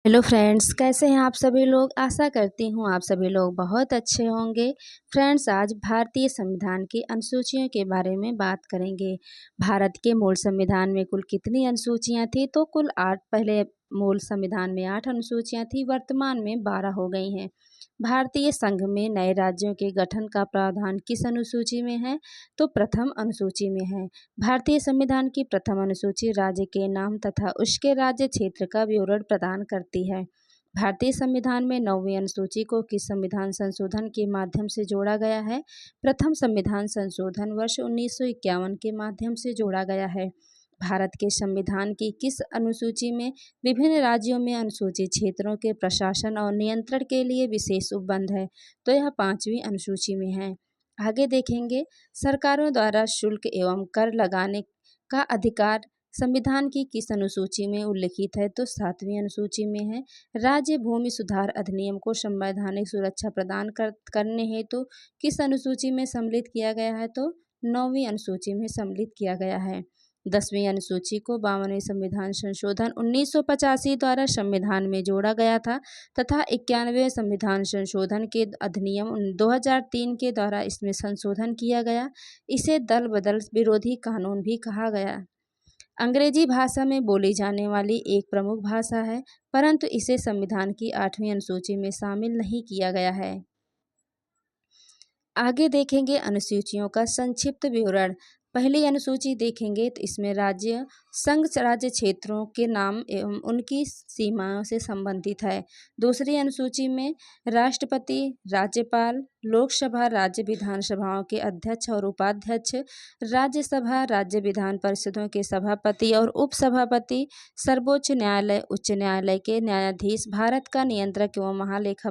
Hello friends, कैसे हैं आप सभी लोग। आशा करती हूँ आप सभी लोग बहुत अच्छे होंगे। फ्रेंड्स, आज भारतीय संविधान की अनुसूचियों के बारे में बात करेंगे। भारत के मूल संविधान में कुल कितनी अनुसूचियाँ थी, तो कुल 8। पहले मूल संविधान में 8 अनुसूचियाँ थी, वर्तमान में 12 हो गई हैं। भारतीय संघ में नए राज्यों के गठन का प्रावधान किस अनुसूची में है, तो प्रथम अनुसूची में है। भारतीय संविधान की प्रथम अनुसूची राज्य के नाम तथा उसके राज्य क्षेत्र का विवरण प्रदान करती है। भारतीय संविधान में 9वीं अनुसूची को किस संविधान संशोधन के माध्यम से जोड़ा गया है? प्रथम संविधान संशोधन वर्ष 1951 के माध्यम से जोड़ा गया है। भारत के संविधान की किस अनुसूची में विभिन्न राज्यों में अनुसूचित क्षेत्रों के प्रशासन और नियंत्रण के लिए विशेष उपबंध है? तो यह 5वीं अनुसूची में है। आगे देखेंगे, सरकारों द्वारा शुल्क एवं कर लगाने का अधिकार संविधान की किस अनुसूची में उल्लिखित है? तो 7वीं अनुसूची में है। राज्य भूमि सुधार अधिनियम को संवैधानिक सुरक्षा प्रदान करने हेतु किस अनुसूची में सम्मिलित किया गया है? तो 9वीं अनुसूची में सम्मिलित किया गया है। 10वीं अनुसूची को 52वें संविधान संशोधन 1985 द्वारा संविधान में जोड़ा गया था तथा 91वें संविधान संशोधन के अधिनियम 2003 के द्वारा इसमें संशोधन किया गया। इसे दल बदल विरोधी कानून भी कहा गया। अंग्रेजी भाषा में बोली जाने वाली एक प्रमुख भाषा है, परंतु इसे संविधान की 8वीं अनुसूची में शामिल नहीं किया गया है। आगे देखेंगे अनुसूचियों का संक्षिप्त विवरण। पहली अनुसूची देखेंगे तो इसमें राज्य संघ राज्य क्षेत्रों के नाम एवं उनकी सीमाओं से संबंधित है। दूसरी अनुसूची में राष्ट्रपति, राज्यपाल, लोकसभा, राज्य विधानसभाओं के अध्यक्ष और उपाध्यक्ष, राज्यसभा, राज्य विधान परिषदों के सभापति और उपसभापति, सर्वोच्च न्यायालय, उच्च न्यायालय के न्यायाधीश, भारत का नियंत्रक एवं महालेखा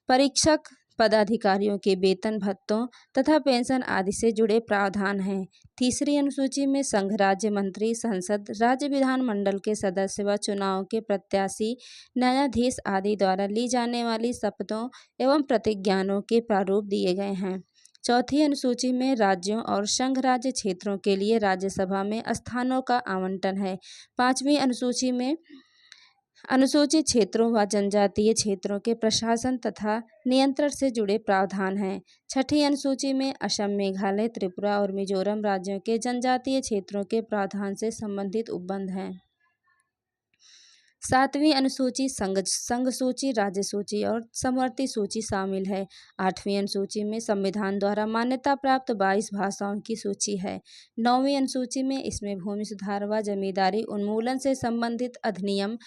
परीक्षक पदाधिकारियों के वेतन भत्तों तथा पेंशन आदि से जुड़े प्रावधान हैं। तीसरी अनुसूची में संघ राज्य मंत्री, संसद, राज्य विधानमंडल के सदस्य व चुनाव के प्रत्याशी, न्यायाधीश आदि द्वारा ली जाने वाली शपथों एवं प्रतिज्ञानों के प्रारूप दिए गए हैं। चौथी अनुसूची में राज्यों और संघ राज्य क्षेत्रों के लिए राज्यसभा में स्थानों का आवंटन है। 5वीं अनुसूची में अनुसूचित क्षेत्रों व जनजातीय क्षेत्रों के प्रशासन तथा नियंत्रण से जुड़े प्रावधान हैं। छठी अनुसूची में असम, मेघालय, त्रिपुरा और मिजोरम राज्यों के जनजातीय क्षेत्रों के प्रावधान से संबंधित उपबंध हैं। 7वीं अनुसूची संघ सूची, राज्य सूची और समवर्ती सूची शामिल है। 8वीं अनुसूची में संविधान द्वारा मान्यता प्राप्त 22 भाषाओं की सूची है। 9वीं अनुसूची में इसमें भूमि सुधार व जमींदारी उन्मूलन से संबंधित अधिनियम,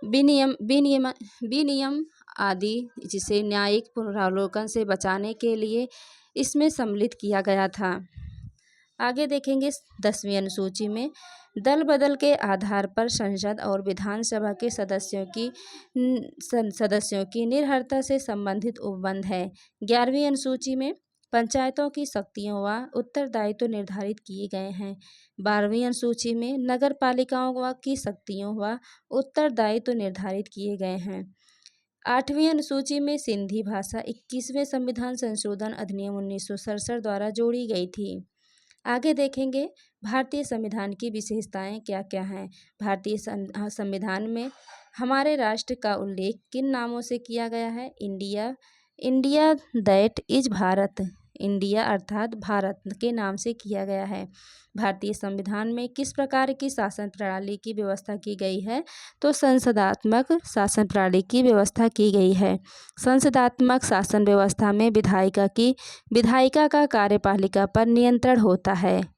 विनियम आदि जिसे न्यायिक पुनरावलोकन से बचाने के लिए इसमें सम्मिलित किया गया था। आगे देखेंगे 10वीं अनुसूची में दल बदल के आधार पर संसद और विधानसभा के सदस्यों की निर्भरता से संबंधित उपबंध है। 11वीं अनुसूची में पंचायतों की शक्तियों व उत्तरदायित्व निर्धारित किए गए हैं। 12वीं अनुसूची में नगर पालिकाओं की शक्तियों व उत्तरदायित्व निर्धारित किए गए हैं। 8वीं अनुसूची में सिंधी भाषा 21वें संविधान संशोधन अधिनियम 1967 द्वारा जोड़ी गई थी। आगे देखेंगे भारतीय संविधान की विशेषताएं क्या क्या हैं। भारतीय संविधान में हमारे राष्ट्र का उल्लेख किन नामों से किया गया है? India that is Bharat, India अर्थात भारत के नाम से किया गया है। भारतीय संविधान में किस प्रकार की शासन प्रणाली की व्यवस्था की गई है? तो संसदात्मक शासन प्रणाली की व्यवस्था की गई है। संसदात्मक शासन व्यवस्था में विधायिका का कार्यपालिका पर नियंत्रण होता है।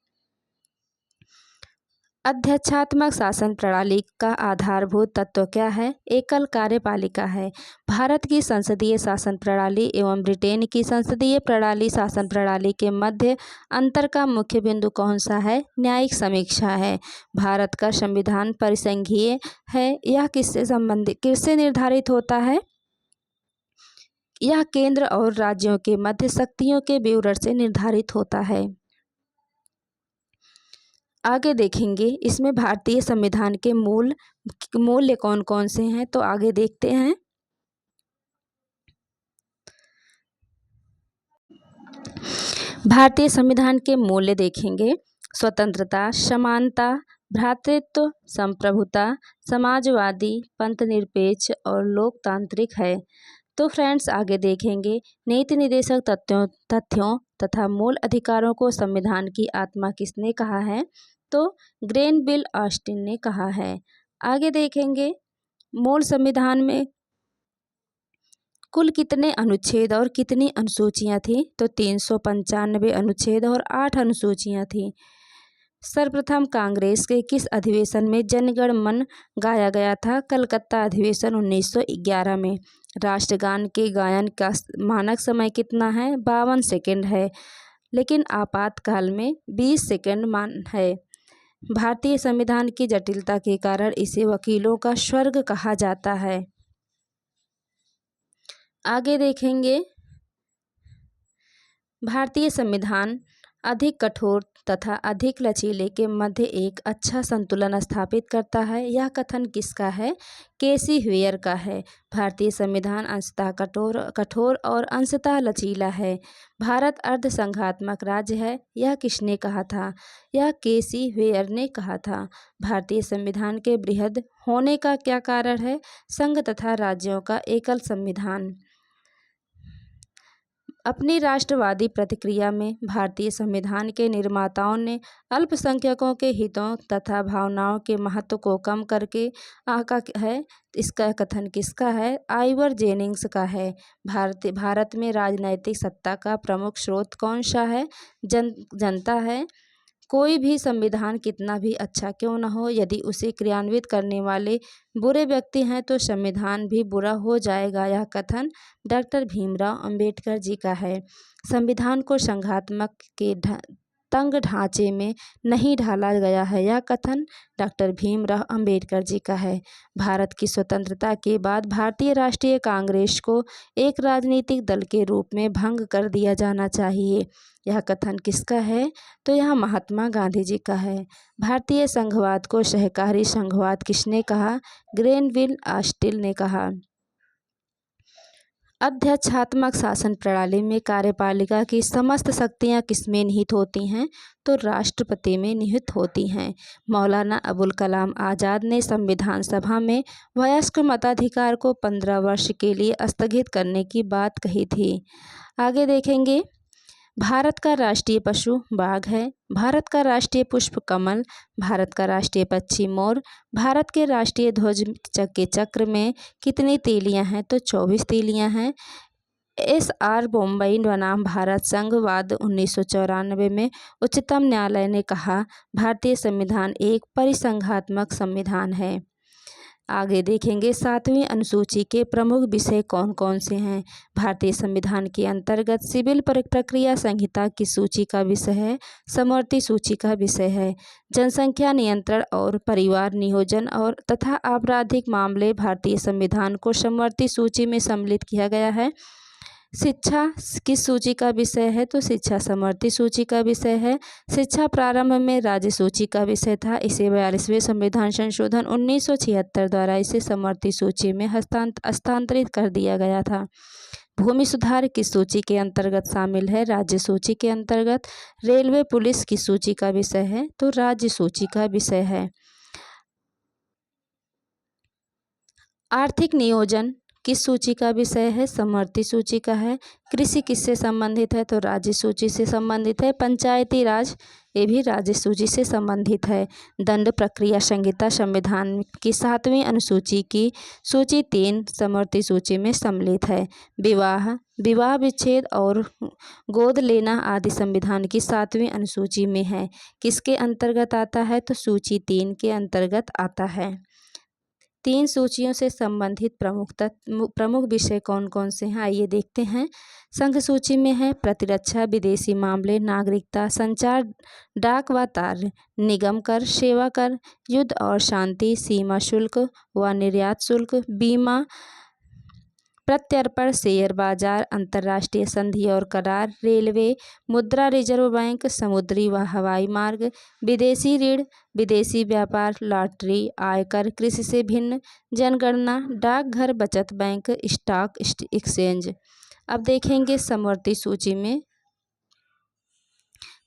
अध्यक्षात्मक शासन प्रणाली का आधारभूत तत्व क्या है? एकल कार्यपालिका है। भारत की संसदीय शासन प्रणाली एवं ब्रिटेन की संसदीय प्रणाली शासन प्रणाली के मध्य अंतर का मुख्य बिंदु कौन सा है? न्यायिक समीक्षा है। भारत का संविधान परिसंघीय है। यह किससे निर्धारित होता है? यह केंद्र और राज्यों के मध्य शक्तियों के विवरण से निर्धारित होता है। आगे देखेंगे इसमें भारतीय संविधान के मूल्य कौन कौन से हैं, तो आगे देखते हैं। भारतीय संविधान के मूल्य देखेंगे: स्वतंत्रता, समानता, भ्रातृत्व, संप्रभुता, समाजवादी, पंथनिरपेक्ष और लोकतांत्रिक है। तो फ्रेंड्स आगे देखेंगे नीति निर्देशक तथ्यों तथा मूल अधिकारों को संविधान की आत्मा किसने कहा है? तो ग्रेनविल ऑस्टिन ने कहा है। आगे देखेंगे मूल संविधान में कुल कितने अनुच्छेद और कितनी अनुसूचियां थी? तो 395 अनुच्छेद और 8 अनुसूचियां थी। सर्वप्रथम कांग्रेस के किस अधिवेशन में जनगण मन गाया गया था? कलकत्ता अधिवेशन 1911 में। राष्ट्रगान के गायन का मानक समय कितना है? 52 सेकंड है, लेकिन आपातकाल में 20 सेकंड मान है। भारतीय संविधान की जटिलता के कारण इसे वकीलों का स्वर्ग कहा जाता है। आगे देखेंगे भारतीय संविधान अधिक कठोर तथा अधिक लचीले के मध्य एक अच्छा संतुलन स्थापित करता है। यह कथन किसका है? केसी व्हेयर का है। भारतीय संविधान अंशतः कठोर और अंशतः लचीला है। भारत अर्धसंघात्मक राज्य है। यह किसने कहा था? यह केसी व्हेयर ने कहा था। भारतीय संविधान के बृहद होने का क्या कारण है? संघ तथा राज्यों का एकल संविधान। अपनी राष्ट्रवादी प्रतिक्रिया में भारतीय संविधान के निर्माताओं ने अल्पसंख्यकों के हितों तथा भावनाओं के महत्व को कम करके आका है। इसका कथन किसका है? आइवर जेनिंग्स का है। भारत में राजनैतिक सत्ता का प्रमुख स्रोत कौन सा है? जनता है। कोई भी संविधान कितना भी अच्छा क्यों न हो, यदि उसे क्रियान्वित करने वाले बुरे व्यक्ति हैं तो संविधान भी बुरा हो जाएगा। यह कथन डॉक्टर भीमराव अंबेडकर जी का है। संविधान को संघात्मक के तंग ढांचे में नहीं ढाला गया है। यह कथन डॉक्टर भीमराव अंबेडकर जी का है। भारत की स्वतंत्रता के बाद भारतीय राष्ट्रीय कांग्रेस को एक राजनीतिक दल के रूप में भंग कर दिया जाना चाहिए। यह कथन किसका है? तो यह महात्मा गांधी जी का है। भारतीय संघवाद को सहकारी संघवाद किसने कहा? ग्रेनविल ऑस्टिन ने कहा। अध्यक्षात्मक शासन प्रणाली में कार्यपालिका की समस्त शक्तियां किसमें निहित होती हैं? तो राष्ट्रपति में निहित होती हैं। मौलाना अबुल कलाम आज़ाद ने संविधान सभा में वयस्क मताधिकार को 15 वर्ष के लिए स्थगित करने की बात कही थी। आगे देखेंगे भारत का राष्ट्रीय पशु बाघ है। भारत का राष्ट्रीय पुष्प कमल। भारत का राष्ट्रीय पक्षी मोर। भारत के राष्ट्रीय ध्वज के चक्र में कितनी तीलियां हैं? तो 24 तीलियां हैं। SR बोम्बई बनाम भारत संघवाद 1994 में उच्चतम न्यायालय ने कहा भारतीय संविधान एक परिसंघात्मक संविधान है। आगे देखेंगे 7वीं अनुसूची के प्रमुख विषय कौन कौन से हैं? भारतीय संविधान के अंतर्गत सिविल प्रक्रिया संहिता की सूची का विषय है। समवर्ती सूची का विषय है। जनसंख्या नियंत्रण और परिवार नियोजन और तथा आपराधिक मामले भारतीय संविधान को समवर्ती सूची में सम्मिलित किया गया है। शिक्षा किस सूची का विषय है? तो शिक्षा समवर्ती सूची का विषय है। शिक्षा प्रारंभ में राज्य सूची का विषय था। इसे 42वें संविधान संशोधन 1976 द्वारा इसे समवर्ती सूची में हस्तांतरित कर दिया गया था। भूमि सुधार किस सूची के अंतर्गत शामिल है? राज्य सूची के अंतर्गत। रेलवे पुलिस की सूची का विषय है? तो राज्य सूची का विषय है। आर्थिक नियोजन किस सूची का विषय है? समवर्ती सूची का है। कृषि किससे संबंधित है? तो राज्य सूची से संबंधित है। पंचायती राज ये भी राज्य सूची से संबंधित है। दंड प्रक्रिया संहिता संविधान की 7वीं अनुसूची की सूची 3 समवर्ती सूची में सम्मिलित है। विवाह विच्छेद और गोद लेना आदि संविधान की 7वीं अनुसूची में है। किसके अंतर्गत आता है? तो सूची 3 के अंतर्गत आता है। 3 सूचियों से संबंधित प्रमुख विषय कौन कौन से हैं? आइए देखते हैं। संघ सूची में है प्रतिरक्षा, विदेशी मामले, नागरिकता, संचार, डाक व तार, निगम कर, सेवा कर, युद्ध और शांति, सीमा शुल्क व निर्यात शुल्क, बीमा, प्रत्यर्पण, शेयर बाजार, अंतर्राष्ट्रीय संधि और करार, रेलवे, मुद्रा रिजर्व बैंक, समुद्री व हवाई मार्ग, विदेशी ऋण, विदेशी व्यापार, लॉटरी, आयकर, कृषि से भिन्न, जनगणना, डाकघर, बचत बैंक, स्टॉक एक्सचेंज। अब देखेंगे समवर्ती सूची में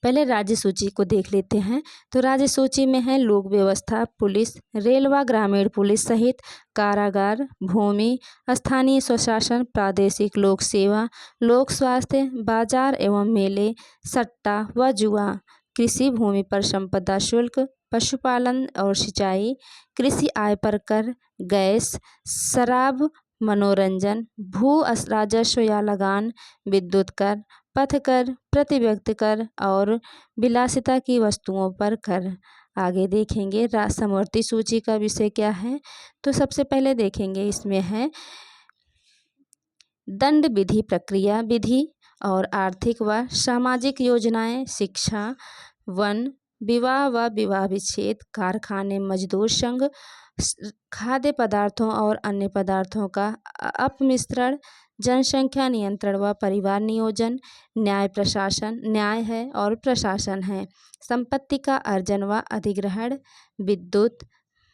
पहले राज्य सूची को देख लेते हैं। तो राज्य सूची में है लोक व्यवस्था, पुलिस, रेल व ग्रामीण पुलिस सहित कारागार, भूमि, स्थानीय स्वशासन, प्रादेशिक लोक सेवा, लोक स्वास्थ्य, बाजार एवं मेले, सट्टा व जुआ, कृषि भूमि पर संपदा शुल्क, पशुपालन और सिंचाई, कृषि आय पर कर, गैस, शराब, मनोरंजन, भू राजस्व या लगान, विद्युत कर, पथ कर, प्रति व्यक्ति कर और विलासिता की वस्तुओं पर कर। आगे देखेंगे समवर्ती सूची का विषय क्या है। तो सबसे पहले देखेंगे इसमें है दंड विधि, प्रक्रिया विधि और आर्थिक व सामाजिक योजनाएं, शिक्षा, वन, विवाह व विवाह विच्छेद, कारखाने, मजदूर संघ, खाद्य पदार्थों और अन्य पदार्थों का अपमिश्रण, जनसंख्या नियंत्रण व परिवार नियोजन, न्याय प्रशासन, न्याय है और प्रशासन है, संपत्ति का अर्जन व अधिग्रहण, विद्युत,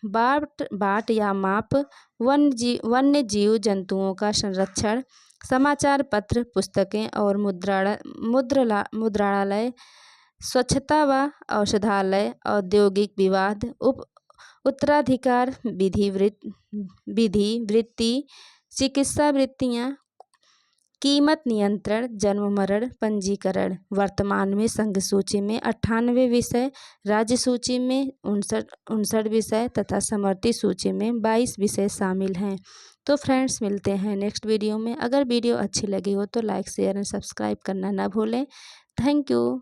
बाट या माप, वन्य जीव जंतुओं का संरक्षण, समाचार पत्र, पुस्तकें और मुद्रणालय, स्वच्छता व औषधालय, औद्योगिक विवाद, उत्तराधिकार विधि, वृत्ति, चिकित्सा वृत्तियाँ, कीमत नियंत्रण, जन्म मरण पंजीकरण। वर्तमान में संघ सूची में 98 विषय, राज्य सूची में 59 विषय तथा समवर्ती सूची में 22 विषय शामिल हैं। तो फ्रेंड्स, मिलते हैं नेक्स्ट वीडियो में। अगर वीडियो अच्छी लगी हो तो लाइक, शेयर एंड सब्सक्राइब करना ना भूलें। Thank you.